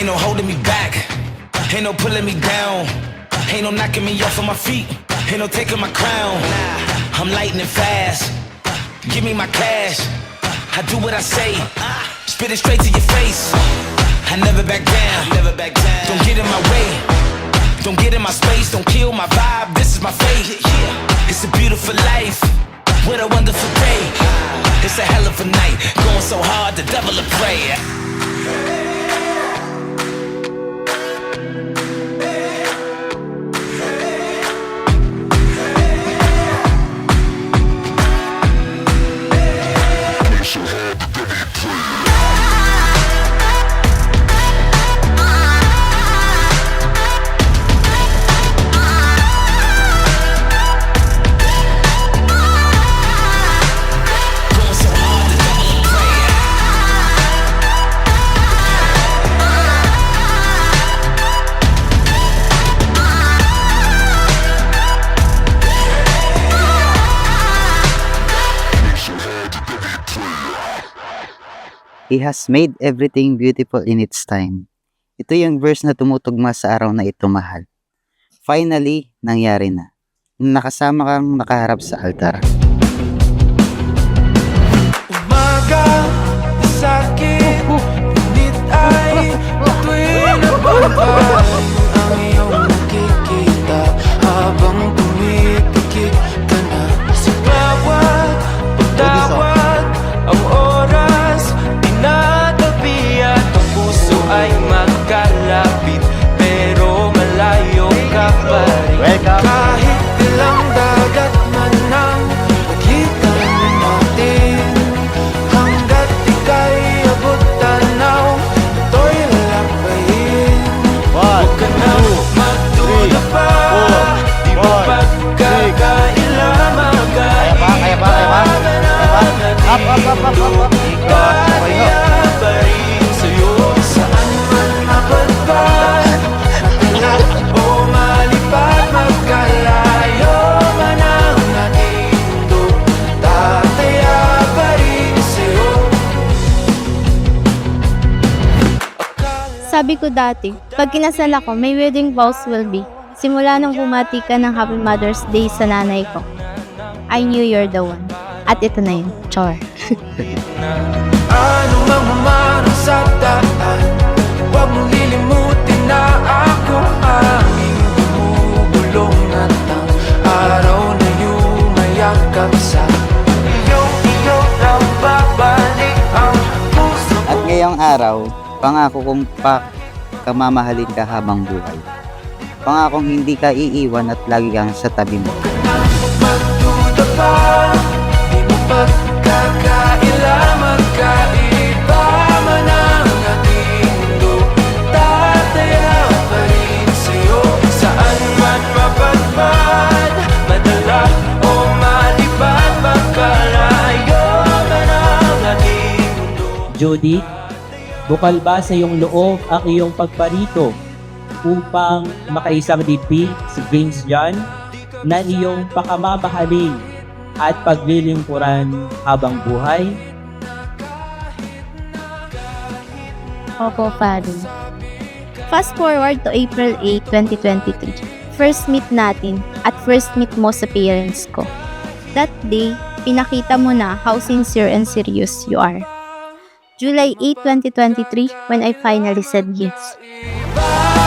Ain't no holding me back, ain't no pulling me down, ain't no knocking me off of my feet, ain't no taking my crown. I'm lightning fast, give me my cash, I do what I say, spit it straight to your face. I never back down, don't get in my way, don't get in my space, don't kill my vibe, this is my fate. It's a beautiful life, what a wonderful day. It's a hell of a night, going so hard the devil will pray. He has made everything beautiful in its time. Ito yung verse na tumutugma sa araw na ito, mahal. Finally, nangyari na. Nakasama kang nakaharap sa altar. Umaga, sakit, ngunit ay tuwing nababay ang iyong nakikita habang pumipikit ka na sa bawat pagtawag. Ang oras, tinatabi at ang puso ay magkalapit pero malayo ka pa rin. Kahit ilang dagat man ang pagitan natin, hanggat ika'y abot tanaw, ito'y lalampayin. Huwag ka na magduda pa, di mo pagkakaila magkaiba na natin. Kaya pa rin sa'yo, saan man mapadpad, matulad o malipad, magkalayo man ang ating mundo, tataya pa rin sa'yo. Sabi ko dati, pag kinasal ako, may wedding vows will be. Simula nung bumati ka ng Happy Mother's Day sa nanay ko, I knew you're the one. At ito na yun, char. Ano mang mamarang sa daan, huwag mong lilimutin na ako aming bumubulong at ang araw na yumayakap sa iyo lang babalik ang puso. At ngayong araw, pangako kong kamamahalin ka habang buhay. Pangakong hindi ka iiwan at lagi kang sa tabi mo. Magduda pa, di mo pagkakaila, magkaiba man ang ating mundo, tataya pa rin sa'yo, saan man mapadpad, madala o malipad, magkalayo man ang ating mundo. Judith, bukal ba sa iyong loob ang iyong pagparito upang makaisang dibdib si Vince John na iyong pakamabahaling at paglilingkuran habang buhay? Opo, Father. Fast forward to April 8, 2023. First meet natin at first meet mo sa parents ko. That day, pinakita mo na how sincere and serious you are. July 8, 2023, when I finally said yes.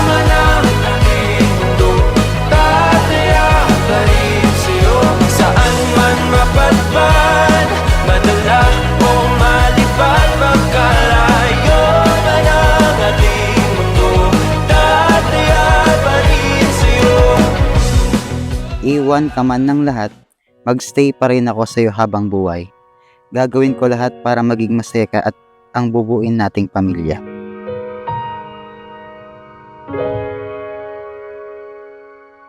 Man ang ating mundo, tataya pa rin sa'yo, saan man mapadpad, madala o malipad, magkalayo man ang ating mundo, tataya pa rin sa'yo. Iwan ka man ng lahat, magstay pa rin ako sa iyo habang buhay. Gagawin ko lahat para maging masaya ka at ang bubuin nating pamilya.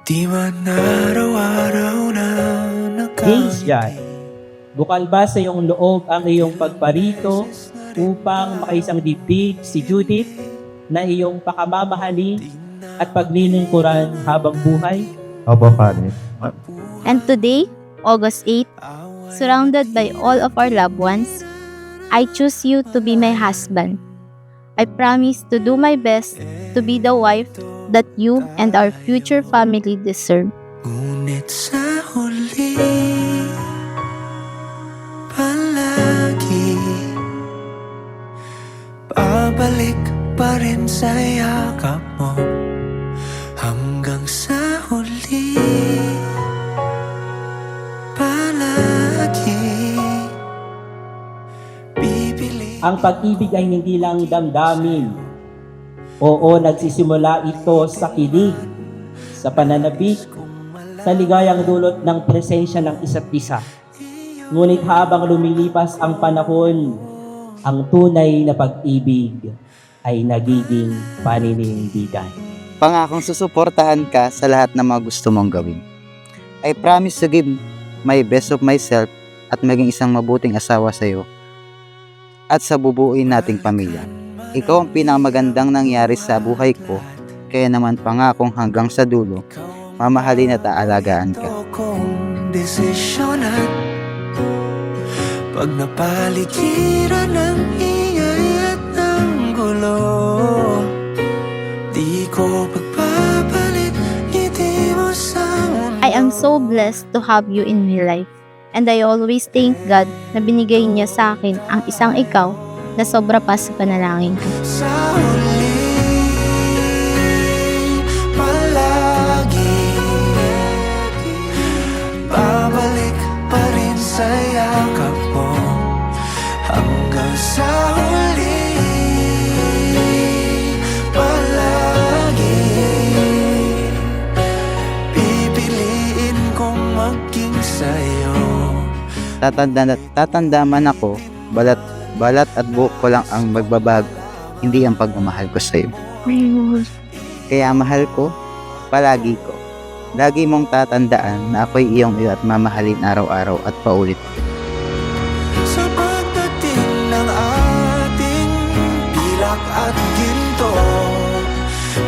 Di man araw-araw na Vince John, bukal ba sa iyong loob ang iyong pagparito upang makaisang dibdib si Judith na iyong pakamabahalin at paglilingkuran habang buhay? Opo, Father. And today, August 8, surrounded by all of our loved ones, I choose you to be my husband. I promise to do my best to be the wife that you and our future family deserve. Ngunit sa huli, palagi babalik pa rin sa yakap mo. Hanggang sa huli, palagi bibili. Ang pag-ibig ay hindi lang damdamin. Oo, nagsisimula ito sa kilig, sa pananabik, sa ligayang dulot ng presensya ng isa't isa. Ngunit habang lumilipas ang panahon, ang tunay na pag-ibig ay nagiging paninindigan. Pangakong susuportahan ka sa lahat ng mga gusto mong gawin. I promise to give my best of myself at maging isang mabuting asawa sa iyo at sa bubuuin nating pamilya. Ikaw ang pinakamagandang nangyari sa buhay ko, kaya naman pangakong hanggang sa dulo, mamahalin at aalagaan ka. Kung desisyonan, pag napaligiran ng ingay at ng gulo, di ko pagpapalit ngiti mo sa mundo. I am so blessed to have you in my life. And I always thank God na binigay niya sa akin ang isang ikaw na sobra pa sa panalangin ko. Sa huli, palagi babalik pa rin sa yakap mo. Hanggang sa huli, palagi pipiliin kong maging sa'yo. Tatanda man ako, balat at buhok ko lang ang magbabago, hindi ang pagmamahal ko sa iyo. Kaya mahal ko, palagi ko. Lagi mong tatandaan na ako'y iyong iyo at mamahalin araw-araw at paulit. Sa pagdating ng ating pilak at ginto,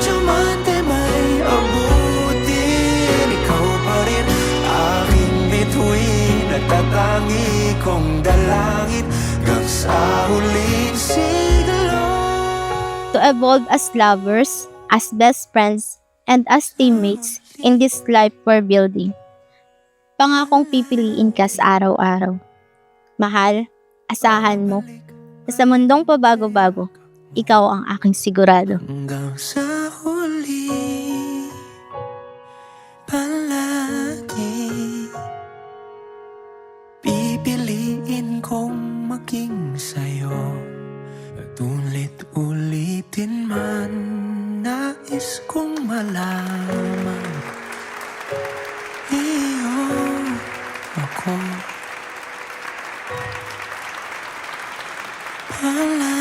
diamante may abutin. Ikaw pa rin aking bituin at tatangi kong dalangin hanggang sa huling siglo. To evolve as lovers, as best friends, and as teammates in this life we're building. Pangakong pipiliin ka sa araw-araw. Mahal, asahan mo na sa mundong pabago-bago, ikaw ang aking sigurado. Hanggang sa huli, palagi pipiliin kong maging sa'yo. At ulit-ulitin man, nais kong malaman, iyo ako palagi.